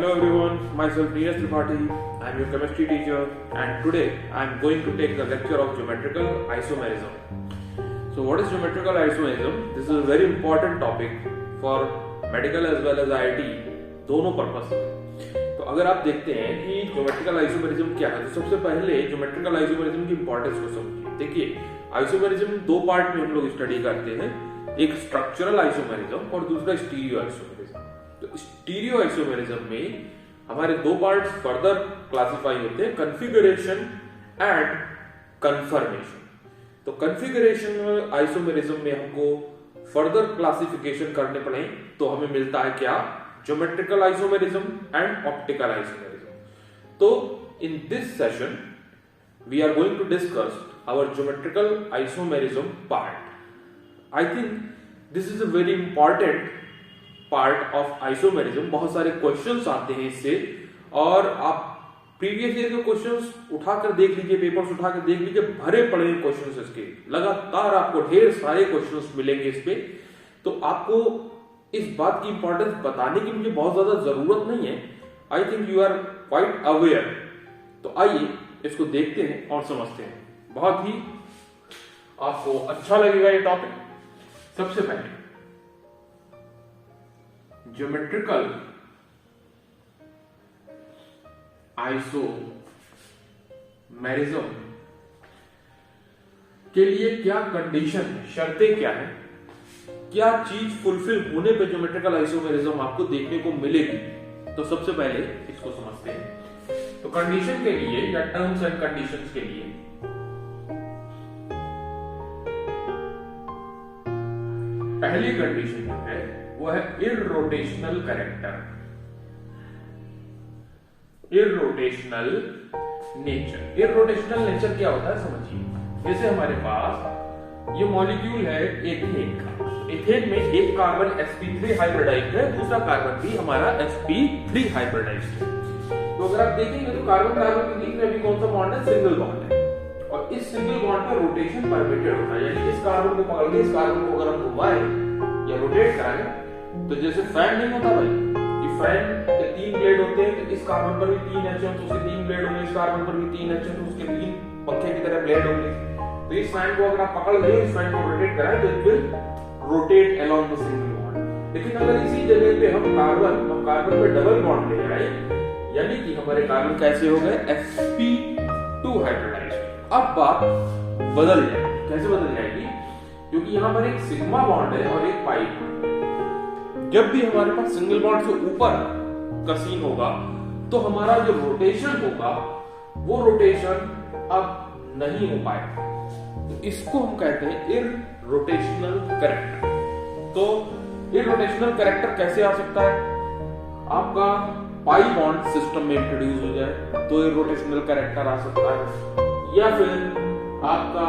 Hello everyone, myself Neeraj Tripathi. I am your chemistry teacher and today I am going to take the lecture of geometrical isomerism. So what is geometrical isomerism? This is a very important topic for medical as well as IIT दोनों purpose से। तो अगर आप देखते हैं कि geometrical isomerism क्या है तो सबसे पहले ज्योमेट्रिकल आइसोमेरिज्म की इंपॉर्टेंस को समझिए। देखिए आइसोमेरिज्म दो पार्ट में हम लोग स्टडी करते हैं, एक स्ट्रक्चरल आइसोमेरिज्म और दूसरा स्टीरियो आइसोमेरिज्म। तो स्टीरियो आइसोमेरिज्म में हमारे दो पार्ट्स फर्दर क्लासिफाई होते हैं, कॉन्फ़िगरेशन एंड कन्फर्मेशन। तो कॉन्फ़िगरेशन आइसोमेरिज्म में हमको फर्दर क्लासिफिकेशन करने पड़े तो हमें मिलता है क्या, geometrical isomerism and optical isomerism. तो in this session we are going to discuss our geometrical isomerism part. I think this is a very important part of isomerism. बहुत सारे क्वेश्चंस आते हैं इससे और आप प्रीवियस ईयर के क्वेश्चंस उठाकर देख लीजिए, पेपर्स उठाकर देख लीजिए, भरे पड़े हैं क्वेश्चंस इसके, लगातार आपको ढेर सारे क्वेश्चंस मिलेंगे इस पे। तो आपको इस बात की इंपॉर्टेंस बताने की मुझे बहुत ज्यादा जरूरत नहीं है, I think you are quite aware. तो आइए इसको देखते हैं और समझते हैं, बहुत ही आपको अच्छा लगेगा ये टॉपिक। सबसे पहले ज्योमेट्रिकल आइसोमेरिज्म के लिए क्या कंडीशन है, शर्तें क्या है, क्या चीज फुलफिल होने पे ज्योमेट्रिकल आइसोमेरिज्म आपको देखने को मिलेगी। तो सबसे पहले इसको समझते हैं। तो कंडीशन के लिए या टर्म्स एंड कंडीशंस के लिए पहली कंडीशन जो है वो है इररोटेशनल कैरेक्टर, इररोटेशनल नेचर। इररोटेशनल नेचर क्या होता है समझिए। जैसे हमारे पास ये मॉलिक्यूल है एथेन का, एथेन में एक कार्बन sp3 हाइब्रिडाइज्ड है, दूसरा कार्बन भी हमारा sp3 हाइब्रिडाइज्ड है। तो अगर आप देखेंगे तो कार्बन कार्बन के बीच में अभी कौन सा बॉन्ड है, सिंगल बॉन्ड है। और इस सिंगल बॉन्ड पर रोटेशन परमिटेड होता है, यानी इस कार्बन को पकड़ के इस कार्बन को अगर हम घुमाएं या रोटेट कराएं तो जैसे फैन नहीं होता भाई, कि फैन के 3 ब्लेड होते हैं, तो इस कार्बन पर भी 3 एच है तो उसके 3 ब्लेड होंगे, इस कार्बन पर भी 3 एच है तो उसके 3 पंखे की तरह ब्लेड होंगे। तो इस फैन को अगर आप पकड़ ले, इस फैन को रोटेट कराएं तो it will rotate along the single bond. लेकिन अगर इसी जगह पे हम कार्बन पे डबल बॉन्ड ले आए, यानी कि हमारे कार्बन कैसे हो गए, sp2 हाइब्रिडाइज्ड। अब बात बदल जाएगी। कैसे बदल जाएगी, क्योंकि यहां पर एक सिग्मा बॉन्ड है और एक पाई बॉन्ड। जब भी हमारे पास सिंगल बॉन्ड से ऊपर का सीन होगा तो हमारा जो रोटेशन होगा वो रोटेशन अब नहीं हो पाएगा। तो इसको हम कहते हैं इररोटेशनल कैरेक्टर। तो इररोटेशनल कैरेक्टर कैसे आ सकता है, आपका पाई बॉन्ड सिस्टम में इंट्रोड्यूस हो जाए तो इररोटेशनल कैरेक्टर आ सकता है, या फिर आपका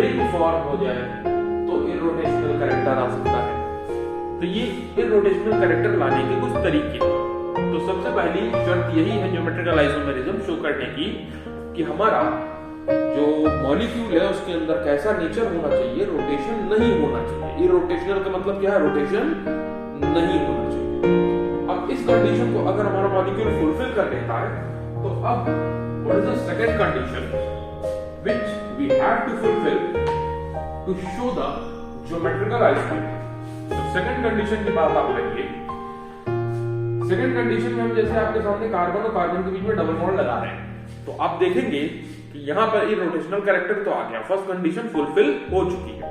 रिंग फॉर्म हो जाए तो इररोटेशनल कैरेक्टर आ सकता है। तो ये इररोटेशनल कैरेक्टर लाने के कुछ तरीके। तो सबसे पहली शर्त यही है ज्योमेट्रिकल आइसोमेरिज्म शो करने की कि हमारा जो मॉलिक्यूल है उसके अंदर कैसा नेचर होना चाहिए, रोटेशन नहीं होना चाहिए। इररोटेशनल का मतलब क्या है, रोटेशन नहीं होना चाहिए। अब इस कंडीशन को अगर हमारा मॉलिक्यूल फुलफिल कर लेता है तो अब what is the second condition which we have to fulfill to show the geometrical isomerism। तो सेकंड कंडीशन की बात आप करिए। सेकंड कंडीशन में हम जैसे आपके सामने कार्बन और कार्बन के बीच में डबल बॉन्ड लगा रहे हैं तो आप देखेंगे कि यहां पर इररोटेशनल कैरेक्टर तो आ गया, फर्स्ट कंडीशन फुलफिल हो चुकी है।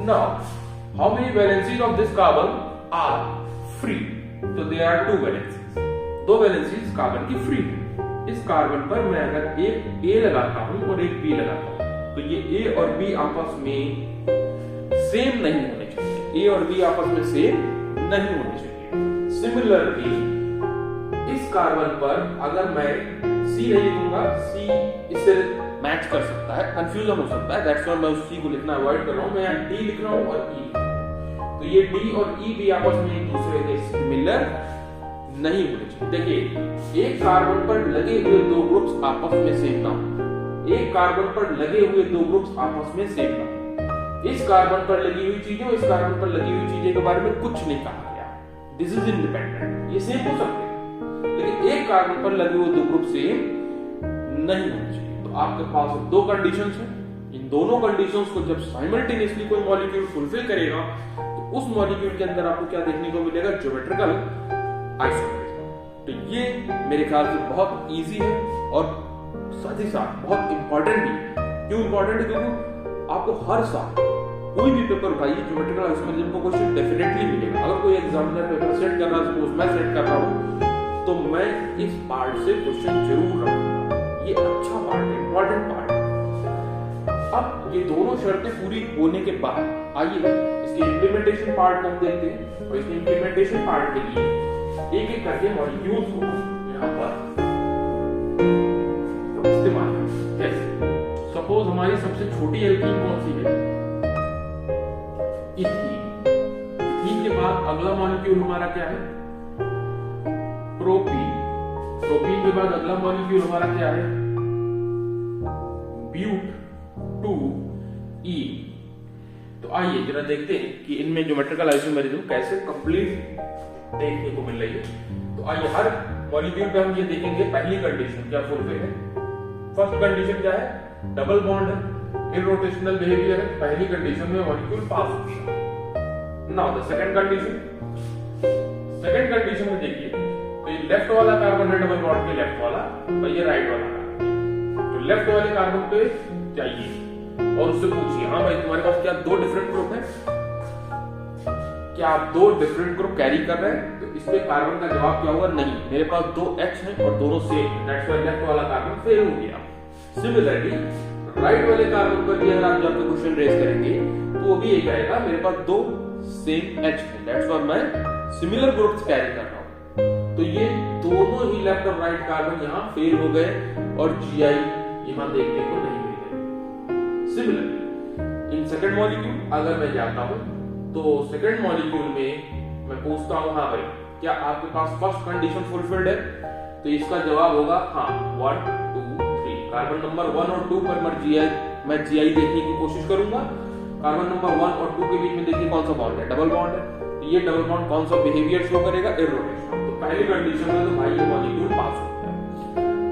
Now how many valencies of this carbon are free, तो there are 2 valencies, 2 valencies carbon की फ्री है। इस कार्बन पर मैं अगर एक A लगाता हूं और एक B लगाता हूं तो ये A और B आपस में सेम नहीं होने चाहिए, A और B आपस में सेम नहीं होने चाहिए। सिमिलरली इस कार्बन पर अगर मैं C नहीं लिखूंगा, C इससे मैच कर सकता है, कंफ्यूजन हो सकता है, दैट्स व्हाई मैं उस C को लिखना अवॉइड कर रहा हूं, मैं यहां D लिख रहा हूं और E लिख रहा हूं। तो ये D और E भी आपस में एक दूसरे के सिमिलर नहीं होने चाहिए। देखिए एक कार्बन पर लगे हुए 2 ग्रुप्स आपस में सेम ना हो, एक कार्बन पर लगे हुए 2 ग्रुप्स आपस में सेम ना हो। इस कार्बन पर लगी हुई चीजें और इस कार्बन पर लगी हुई चीजें के बारे में कुछ नहीं कहा गया, दिस इज इंडिपेंडेंट, ये सेम हो सकते हैं। एक कार्बन पर लगे हुए दो ग्रुप सेम नहीं होने चाहिए। तो आपके पास दो कंडीशंस हैं, इन दोनों कंडीशंस को जब साइमल्टेनियसली कोई मॉलिक्यूल फुलफिल करेगा तो उस मॉलिक्यूल के अंदर आपको क्या देखने को मिलेगा, ज्योमेट्रिकल आइसोमेरिज्म। तो ये मेरे ख्याल से बहुत इजी है और साथ ही साथ बहुत इंपॉर्टेंट भी है। क्यों इंपॉर्टेंट है? क्योंकि आपको हर साल कोई भी पेपर उठाइए, ज्योमेट्रिकल आइसोमेरिज्म को क्वेश्चन डेफिनेटली मिलेगा। अगर कोई एग्जामिनर पेपर सेट कर रहा है, सपोज मैं सेट कर रहा हूं, तो मैं इस पार्ट से क्वेश्चन जरूर रखूंगा। ये अच्छा पार्ट है, इंपॉर्टेंट पार्ट है। अब ये दोनों शर्तें पूरी होने के बाद आइए इसके इम्प्लीमेंटेशन पार्ट को हम देखते हैं। और इसके इम्प्लीमेंटेशन पार्ट के लिए एक एक करके मॉलिक्यूल्स को यहाँ पर इस्तेमाल करें। जैसे सपोज हमारी सबसे छोटी एल्कीन कौन सी है, इथीन। इथीन के बाद अगला मॉलिक्यूल हमारा क्या है, प्रोपीन। प्रोपीन के बाद अगला मॉलिक्यूल हमारा क्या है, ब्यूट 2E। तो आइए जरा देखते हैं कि इनमें ज्योमेट्रिकल आइसोमेरिज्म कैसे कंप्लीट देखने को मिल रही है। तो आइए हर मॉलिक्यूल पे हम ये देखेंगे पहली कंडीशन क्या फुलफिल है। फर्स्ट कंडीशन क्या है, डबल बॉन्ड है, इररोटेशनल बिहेवियर है। पहली कंडीशन में मॉलिक्यूल पास हो गया। Now the second condition, second condition में देखिए तो ये लेफ्ट वाला कार्बन है डबल बॉन्ड के लेफ्ट वाला, और ये राइट वाला कार्बन। तो लेफ्ट वाले कार्बन पे जाइए और उससे पूछिए, हाँ भाई तुम्हारे पास क्या दो डिफरेंट ग्रुप है, क्या आप दो डिफरेंट ग्रुप कैरी कर रहे हैं? तो इसमें कार्बन का जवाब क्या होगा, नहीं, मेरे पास दो H हैं और दोनों सेम है, दैट्स व्हाई लेफ्ट वाला कार्बन फेल हो गया। सिमिलरली राइट वाले कार्बन पर भी अगर आप जाकर क्वेश्चन रेज करेंगे तो वो भी यही आएगा, मेरे पास दो सेम H है, दैट्स व्हाई मैं सिमिलर ग्रुप्स कैरी कर रहा हूं। तो ये दोनों ही लेफ्ट और राइट कार्बन यहाँ फेल हो गए और GI यहाँ देखने को नहीं मिल गए। सिमिलरली इन सेकंड मॉलिक्यूल अगर मैं जाता हूं तो सेकंड मॉलिक्यूल में मैं पूछता हूं, हाँ भाई क्या आपके पास फर्स्ट कंडीशन फुलफिल्ड है? तो इसका जवाब होगा हाँ, 1 2 3। कार्बन नंबर 1 और 2 पर मैं GI देखने की कोशिश करूंगा। कार्बन नंबर 1 और 2 के बीच में देखिए कौन सा बॉन्ड है, डबल बॉन्ड है। तो ये डबल बॉन्ड कौन सा बिहेवियर शो करेगा, इररोटेशनल। तो पहली कंडीशन में तो भाई ये मॉलिक्यूल पास हो गया।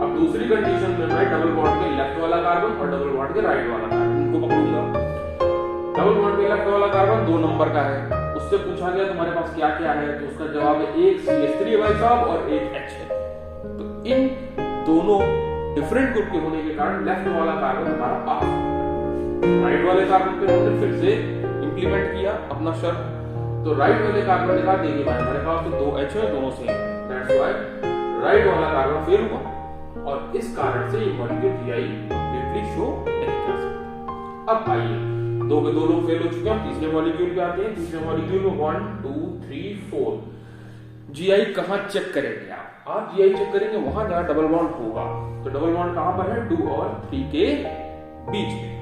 अब दूसरी कंडीशन में मैं डबल बॉन्ड के लेफ्ट वाला कार्बन और डबल बॉन्ड के राइट वाला कार्बन इनको पकड़ूंगा। डबल बॉन्ड पे लेफ्ट वाला कार्बन 2 नंबर का है, उससे पूछा गया तुम्हारे पास क्या क्या है, तो उसका जवाब है एक CH3 भाई साहब और एक H है। तो इन दोनों डिफरेंट ग्रुप के होने के कारण लेफ्ट वाला कार्बन हमारा पास हो गया। राइट वाले कार्बन पे हमने फिर से इंप्लीमेंट किया अपना शर्त। तो राइट वाले कार्बन ने कहा देखिए भाई हमारे पास तो 2 H है, दोनों सेम है, दैट्स व्हाई राइट वाला कार्बन फेल हुआ और इस कारण से ये मॉलिक्यूल GI कंप्लीटली शो नहीं कर सकता। अब आइए दो के दो लोग फेल हो चुके हैं, तीसरे मॉलिक्यूल पे आते हैं। तीसरे मॉलिक्यूल में 1 2 3 4 GI कहां चेक करेंगे आप GI चेक करेंगे वहां जहां डबल बॉन्ड होगा। तो डबल बॉन्ड कहां पर है, 2 और 3 के बीच में।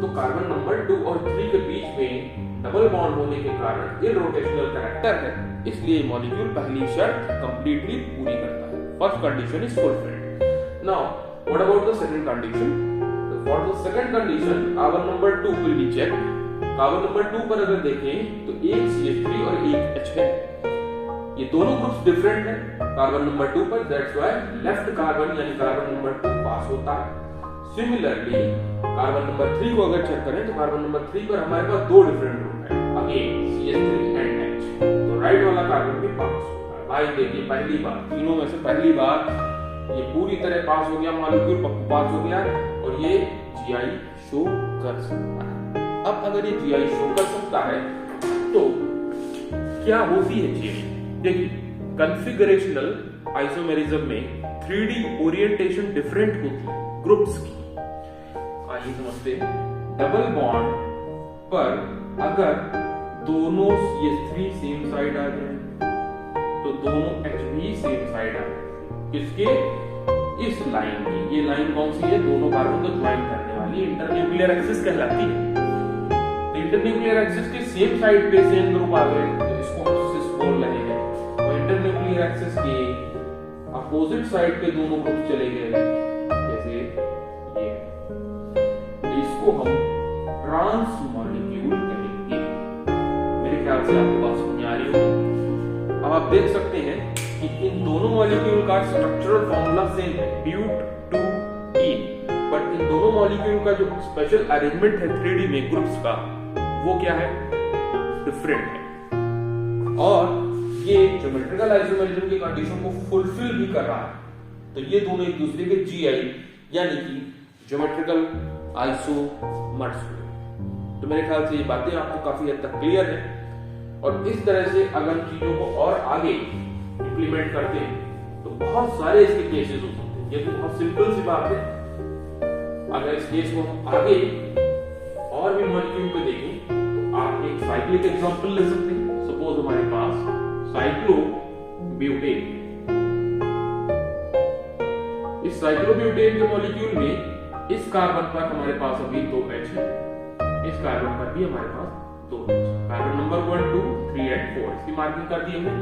तो कार्बन नंबर 2 और 3 के बीच में डबल बॉन्ड होने के कारण इररोटेशनल कैरेक्टर है, इसलिए मॉलिक्यूल पहली शर्त कंप्लीटली पूरी करता है। First condition is fulfilled. Now what about the second condition? For the second condition, carbon number 2 will be checked. Carbon number 2 पर अगर देखें तो एक CH3 और एक H है, ये दोनों ग्रुप्स डिफरेंट हैं कार्बन नंबर 2 पर, that's why लेफ्ट कार्बन यानी कार्बन नंबर 2 पास होता है। सिमिलरली कार्बन नंबर 3 को अगर चेक करें तो कार्बन नंबर 3 पर हमारे पास दो डिफरेंट ग्रुप है, अगेन CH3 एंड H, तो राइट वाला कार्बन भी पास होता है। भाई देखिए पहली बार, तीनों में से पहली बार ये पूरी तरह पास हो गया, मॉलिक्यूल पास हो गया और ये GI शो कर सकता है। अब अगर ये GI शो कर सकता है तो क्या होती है GI? देखिए कॉन्फ़िगरेशनल आइसोमेरिज्म में 3D ओरिएंटेशन डिफरेंट होती है ग्रुप्स की। आइए समझते हैं। डबल बॉन्ड पर अगर दोनों CH3 सेम साइड आ जाए तो दोनों H भी सेम साइड आ जाए। किसके? इस लाइन की। ये लाइन कौन सी है? दोनों कार्बन को ज्वाइन करने वाली इंटरन्यूक्लियर एक्सिस कहलाती है। तो इंटरन्यूक्लियर एक्सिस के सेम साइड पे सेम ग्रुप आ गए तो इसको हम सिस बोल रहे हैं। और इंटरन्यूक्लियर एक्सिस के अपोजिट साइड पे दोनों ग्रुप चले गए जैसे ये, तो इसको हम ट्रांस मॉलिक्यूल कहेंगे। मेरे ख्याल से आपको बात समझ आ रही होगी। अब आप देख सकते हैं कि इन दोनों मॉलिक्यूल का स्ट्रक्चरल फॉर्मूला सेम है, ब्यूट-2-ईन, बट इन दोनों मॉलिक्यूल का जो स्पेशल अरेंजमेंट है 3D में ग्रुप्स का, वो क्या है, डिफरेंट है। और ये ज्योमेट्रिकल आइसोमेरिज्म की कंडीशन को फुलफिल भी कर रहा है। तो ये दोनों एक दूसरे के जीआई यानी कि ज्योमेट्रिकल आइसोमर्स हुए। तो मेरे ख्याल से ये बातें आपको काफी हद तक क्लियर है। और इस तरह से अगर चीजों को और आगे इंप्लीमेंट करते हैं तो बहुत सारे इसके केसेस हो सकते हैं। ये तो बहुत सिंपल सी बात है। अगर इस केस को हम आगे और भी मॉलिक्यूल पे देखें तो आप एक साइक्लिक एग्जांपल ले सकते हैं। सपोज हमारे पास साइक्लोब्यूटेन, इस साइक्लोब्यूटेन के मॉलिक्यूल में इस कार्बन पर हमारे पास अभी 2 H है, इस कार्बन पर भी हमारे पास 2 H, कार्बन नंबर 1, 2, 3 और 4 इसकी मार्किंग कर दी हमने।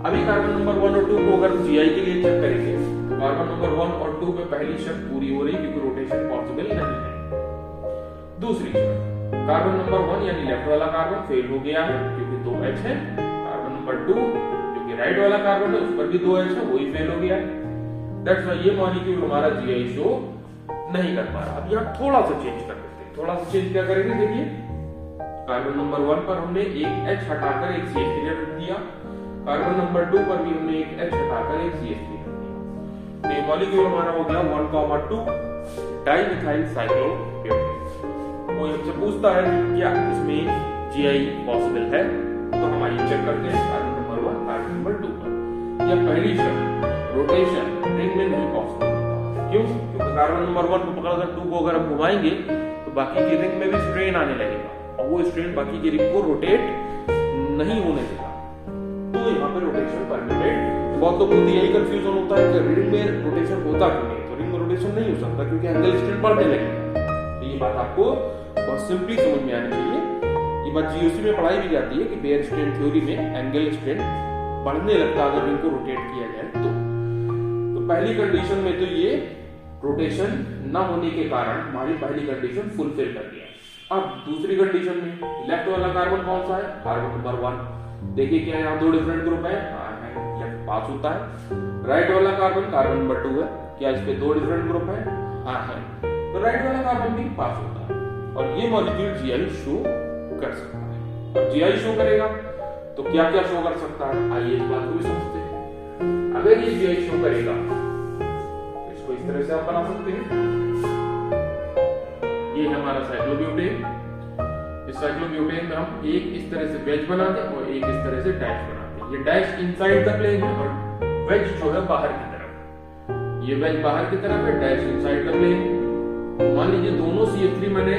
अभी कार्बन नंबर 1 और 2 को अगर जीआई के लिए चेक करेंगे तो कार्बन नंबर 1 और 2 पे पहली शर्त पूरी हो रही क्योंकि रोटेशन पॉसिबल नहीं है। दूसरी शर्त, कार्बन नंबर 1 यानी लेफ्ट वाला कार्बन फेल हो गया है क्योंकि 2 H है। कार्बन नंबर 2 जो कि राइट वाला कार्बन है उस पर भी 2 H है, वही फेल हो गया है। दैट्स व्हाई ये मॉलिक्यूल हमारा जीआई शो नहीं कर पा रहा। अब यहाँ थोड़ा सा चेंज कर देते हैं। थोड़ा सा चेंज क्या करेंगे, देखिए कार्बन नंबर 1 पर हमने एक H हटाकर एक CH3 रख दिया, कार्बन नंबर 2 पर भी हमने एक H हटाकर एक CH3 रख दिया। तो ये मॉलिक्यूल हमारा हो गया 1,2 डाइमिथाइल साइक्लोब्यूटेन। वो हमसे पूछता है कि क्या इसमें जीआई पॉसिबल है, तो हम आइए चेक करते हैं कार्बन नंबर 1 कार्बन नंबर 2 पर। यह पहली शर्त रोटेशन रिंग में नहीं पॉसिबल होता। क्यों? क्योंकि कार्बन नंबर 1 को पकड़कर 2 को अगर हम घुमाएंगे तो बाकी की रिंग में भी स्ट्रेन आने लगेगा और वो स्ट्रेन बाकी की रिंग को रोटेट नहीं होने देगा। तो यहाँ पे रोटेशन परमिटेड। बहुत लोगों को यही कंफ्यूजन होता है कि रिंग में रोटेशन होता क्यों नहीं। तो रिंग में रोटेशन नहीं हो सकता क्योंकि एंगल स्ट्रेन बढ़ने लगेगा। तो ये बात आपको बहुत सिंपली समझ में आनी चाहिए। ये बात जीओसी में पढ़ाई भी जाती है कि बेयर स्ट्रेन थ्योरी में एंगल स्ट्रेन बढ़ने लगता अगर रिंग को रोटेट किया जाए तो पहली कंडीशन में तो ये रोटेशन न होने के कारण हमारी पहली कंडीशन फुलफिल कर दिया। अब दूसरी कंडीशन में लेफ्ट वाला कार्बन कौन सा है, कार्बन नंबर 1। देखिए क्या यहाँ 2 डिफरेंट ग्रुप है, लेफ्ट पास होता है। राइट वाला कार्बन नंबर 2 है, क्या इस पे 2 डिफरेंट ग्रुप है, हाँ है, तो राइट वाला कार्बन भी पास होता है और ये मॉलिक्यूल जीआई शो कर सकता है। अब जीआई शो करेगा तो क्या क्या शो कर सकता है, आइए इस बात को भी समझते हैं। अगर ये जीआई शो करेगा तो इसको इस तरह से आप बना सकते हैं। ये है हमारा साइक्लोब्यूटेन। इस साइक्लोब्यूटेन में हम एक इस तरह से वेज बनाते हैं और एक इस तरह से डैश बनाते हैं। ये डैश इनसाइड द प्लेन है और वेज जो है बाहर की तरफ। ये वेज बाहर की तरफ है, डैश इनसाइड द प्लेन। मान लीजिए दोनों CH3 मैंने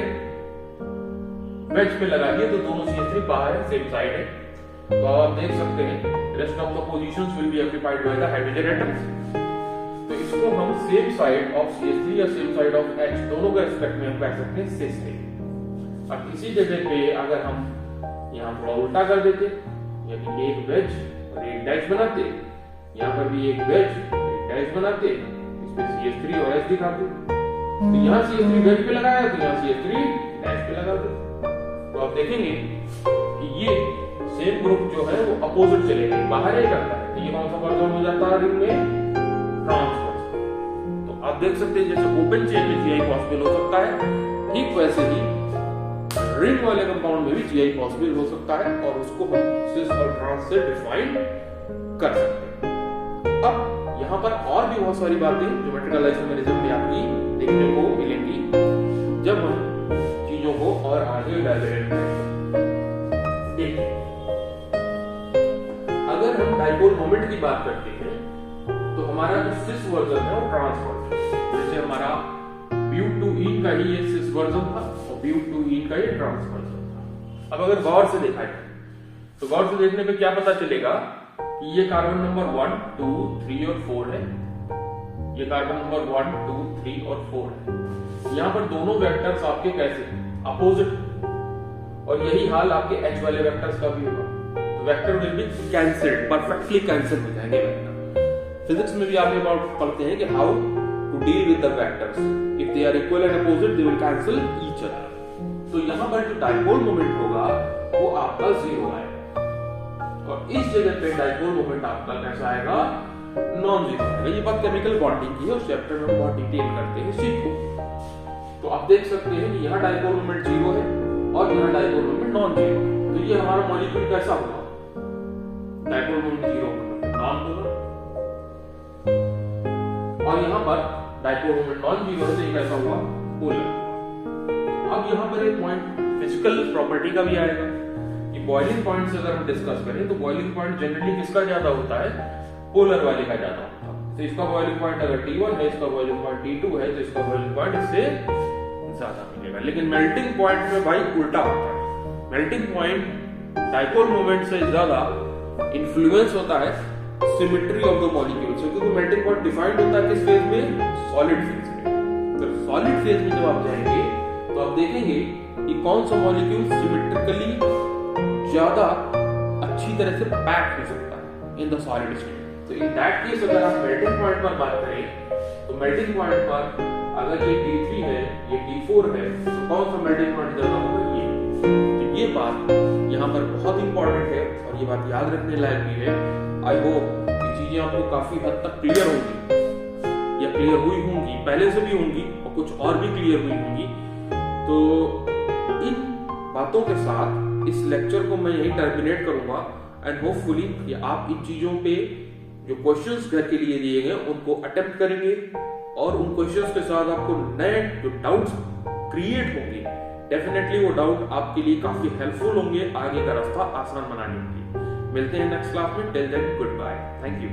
वेज पे लगा दिए तो दोनों CH3 बाहर है, सेम साइड है। तो आप देख सकते हैं rest of the positions will be occupied by the hydrogen atoms। तो इसको हम सेम साइड ऑफ CH3 या सेम साइड ऑफ H दोनों के रिस्पेक्ट में हम कह सकते हैं सिस है। अब इसी जगह पे अगर हम यहाँ थोड़ा उल्टा कर देते, यानी एक वेज और एक डैश बनाते, यहाँ पर भी एक वेज एक डैश बनाते, इस पे CH3 और H दिखाते, तो यहाँ CH3 वेज पे लगाया तो यहाँ CH3 डैश पे लगा दे। तो आप देखेंगे कि ये सेम ग्रुप जो है वो अपोजिट चले गए, बाहर ही करता है। तो ये कौन सा वर्जन हो जाता है रिंग में, ट्रांसवर्स। तो आप देख सकते हैं जैसे ओपन चेन में जीआई पॉसिबल हो सकता है, ठीक वैसे ही रिंग वाले कंपाउंड में भी जीआई पॉसिबल हो सकता है और उसको हम सिस और ट्रांस से डिफाइन कर सकते हैं। अब यहाँ पर और भी बहुत सारी बातें ज्योमेट्रिकल आइसोमेरिज्म में आपकी देखने को मिलेंगी जब हम चीजों को और आगे इलैबोरेट करेंगे। देखिए अगर हम डाइपोल मोमेंट की बात करते हैं तो हमारा जो सिस वर्जन है वो ट्रांस वर्जन, जैसे हमारा ब्यूट-2-ईन का ही ये सिस वर्जन था और ब्यूट-2-ईन का ये ट्रांस वर्जन था। अब अगर गौर से देखा जाए तो गौर से देखने पे क्या पता चलेगा कि ये कार्बन नंबर 1, 2, 3 और 4 है, ये कार्बन नंबर 1, 2, 3 और 4 है। यहाँ पर दोनों वेक्टर्स आपके कैसे अपोजिट, और यही हाल आपके H वाले वेक्टर्स का भी होगा। तो vector will be cancelled, perfectly cancel हो जाएंगे वेक्टर। फिजिक्स में भी आप ये बात पढ़ते हैं कि how to deal with the vectors, if they are equal and opposite they will cancel each other. तो यहाँ पर जो डाइपोल मोमेंट होगा वो आपका 0 आएगा। और इस जगह पे डाइपोल मोमेंट आपका कैसा आएगा, नॉन जीरो आएगा। ये बात केमिकल बॉन्डिंग की है, उस चैप्टर में हम बहुत डिटेल करते हैं सीखो। तो आप देख सकते हैं कि यहाँ डाइपोल मोमेंट जीरो है और यहाँ डाइपोल मोमेंट नॉन जीरो है। तो ये हमारा मॉलिक्यूल कैसा हुआ, dipole moment zero non polar, और यहाँ पर डाइपोल मोमेंट नॉन जीरो है, तो ये कैसा हुआ, पोलर। अब यहाँ पर एक पॉइंट फिजिकल प्रॉपर्टी का भी आएगा कि बॉइलिंग पॉइंट से अगर हम डिस्कस करें तो बॉइलिंग पॉइंट जनरली किसका ज्यादा होता है, पोलर वाले का ज्यादा होता है। तो इसका बॉइलिंग पॉइंट अगर T1 है, इसका बॉइलिंग पॉइंट T2 है, तो इसका बॉइलिंग पॉइंट इससे ज्यादा मिलेगा। लेकिन मेल्टिंग पॉइंट में भाई उल्टा होता है, मेल्टिंग पॉइंट डाइपोल मोमेंट से ज्यादा इन्फ्लुएंस होता है सिमेट्री ऑफ द मॉलिक्यूल से, क्योंकि मेल्टिंग पॉइंट डिफाइंड होता है किस फेज में, सॉलिड फेज में। तो सॉलिड फेज में जब आप जाएंगे तो आप देखेंगे कि कौन सा मॉलिक्यूल सिमेट्रिकली ज्यादा अच्छी तरह से पैक हो सकता है इन द सॉलिड स्टेट। तो इन दैट केस अगर आप मेल्टिंग पॉइंट पर बात करें तो मेल्टिंग पॉइंट पर अगर ये T3 है, ये T4 है, तो कौन सा मेल्टिंग पॉइंट ज्यादा होगा, ये। तो ये बात यहाँ पर बहुत इंपॉर्टेंट है और ये बात याद रखने लायक भी है। आई होप ये चीजें आपको काफी हद तक क्लियर होंगी या क्लियर हुई होंगी, पहले से भी होंगी और कुछ और भी क्लियर हुई होंगी। तो इन बातों के साथ इस लेक्चर को मैं यही टर्मिनेट करूंगा एंड होपफुली कि आप इन चीजों पे जो क्वेश्चंस घर के लिए दिए गए उनको अटेम्प्ट करेंगे और उन क्वेश्चंस के साथ आपको नए जो डाउट्स क्रिएट होंगे, डेफिनेटली वो डाउट आपके लिए काफी हेल्पफुल होंगे, आगे का रास्ता आसान बनाने के लिए। मिलते हैं नेक्स्ट क्लास में, till then good bye, thank you.